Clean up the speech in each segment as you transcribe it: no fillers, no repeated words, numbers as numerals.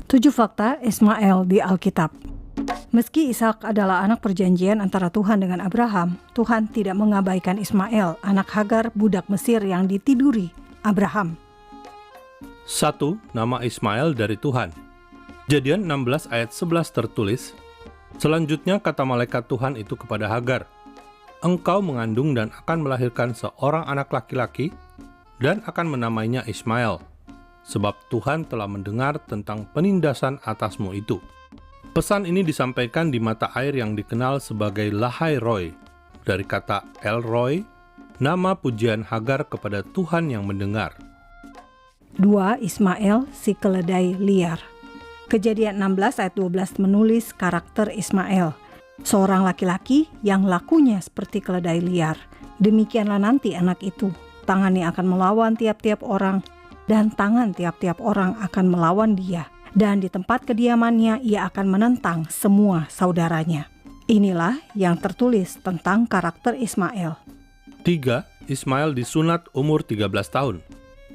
7 fakta Ismail di Alkitab. Meski Ishak adalah anak perjanjian antara Tuhan dengan Abraham, Tuhan tidak mengabaikan Ismail, anak Hagar, budak Mesir yang ditiduri Abraham. 1. Nama Ismail dari Tuhan. Kejadian 16 ayat 11 tertulis, selanjutnya kata malaikat Tuhan itu kepada Hagar, engkau mengandung dan akan melahirkan seorang anak laki-laki dan akan menamainya Ismail, sebab Tuhan telah mendengar tentang penindasan atasmu itu. Pesan ini disampaikan di mata air yang dikenal sebagai Lahai Roi, dari kata El Roi, nama pujian Hagar kepada Tuhan yang mendengar. 2. Ismail, si keledai liar. Kejadian 16 ayat 12 menulis karakter Ismail, seorang laki-laki yang lakunya seperti keledai liar. Demikianlah nanti anak itu, tangannya akan melawan tiap-tiap orang, dan tangan tiap-tiap orang akan melawan dia. Dan di tempat kediamannya ia akan menentang semua saudaranya. Inilah yang tertulis tentang karakter Ismail. 3. Ismail disunat umur 13 tahun.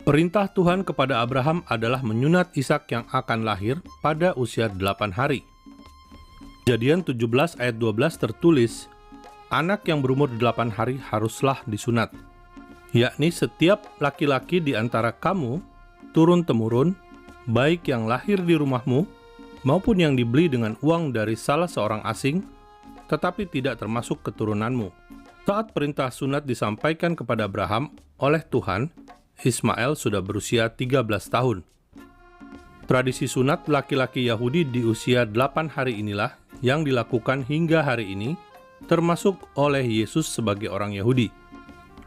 Perintah Tuhan kepada Abraham adalah menyunat Ishak yang akan lahir pada usia 8 hari. Kejadian 17 ayat 12 tertulis, anak yang berumur 8 hari haruslah disunat, yakni setiap laki-laki di antara kamu, turun-temurun, baik yang lahir di rumahmu, maupun yang dibeli dengan uang dari salah seorang asing, tetapi tidak termasuk keturunanmu. Saat perintah sunat disampaikan kepada Abraham oleh Tuhan, Ismail sudah berusia 13 tahun. Tradisi sunat laki-laki Yahudi di usia 8 hari inilah yang dilakukan hingga hari ini, termasuk oleh Yesus sebagai orang Yahudi.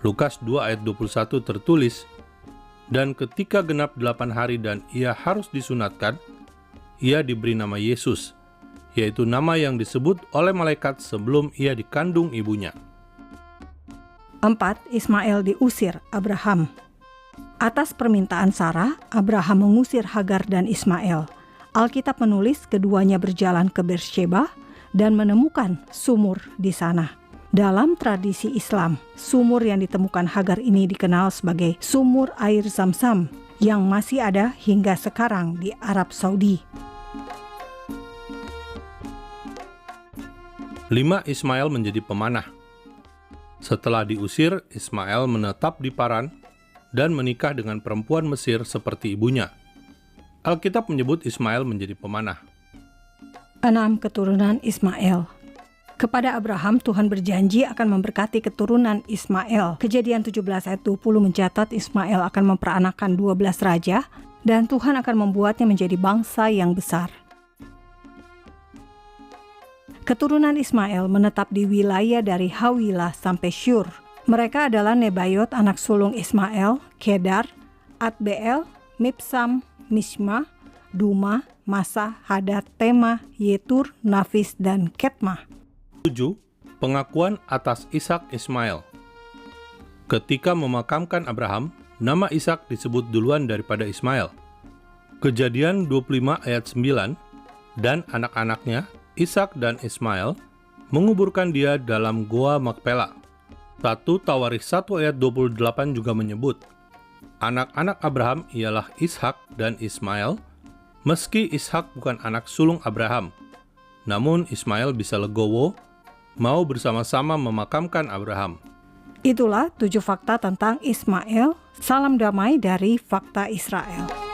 Lukas 2 ayat 21 tertulis, dan ketika genap 8 hari dan ia harus disunatkan, ia diberi nama Yesus, yaitu nama yang disebut oleh malaikat sebelum ia dikandung ibunya. 4. Ismail diusir Abraham. Atas permintaan Sarah, Abraham mengusir Hagar dan Ismail. Alkitab menulis keduanya berjalan ke Beersheba dan menemukan sumur di sana. Dalam tradisi Islam, sumur yang ditemukan Hagar ini dikenal sebagai sumur air Zam-Zam yang masih ada hingga sekarang di Arab Saudi. 5. Ismail menjadi pemanah. Setelah diusir, Ismail menetap di Paran dan menikah dengan perempuan Mesir seperti ibunya. Alkitab menyebut Ismail menjadi pemanah. 6. Keturunan Ismail. Kepada Abraham, Tuhan berjanji akan memberkati keturunan Ismail. Kejadian 17 ayat 20 mencatat Ismail akan memperanakan 12 raja, dan Tuhan akan membuatnya menjadi bangsa yang besar. Keturunan Ismail menetap di wilayah dari Hawilah sampai Syur. Mereka adalah Nebayot anak sulung Ismail, Kedar, Adbeel, Mibsam, Mishma, Duma, Masa, Hadad, Tema, Yetur, Nafis, dan Ketmah. 7. Pengakuan atas Ishak Ismail. Ketika memakamkan Abraham, nama Ishak disebut duluan daripada Ismail. Kejadian 25 ayat 9, dan anak-anaknya, Ishak dan Ismail, menguburkan dia dalam Goa Makpela. 1 Tawarikh 1 ayat 28 juga menyebut, anak-anak Abraham ialah Ishak dan Ismail, meski Ishak bukan anak sulung Abraham. Namun Ismail bisa legowo, mau bersama-sama memakamkan Abraham. Itulah 7 fakta tentang Ismail. Salam damai dari Fakta Israel.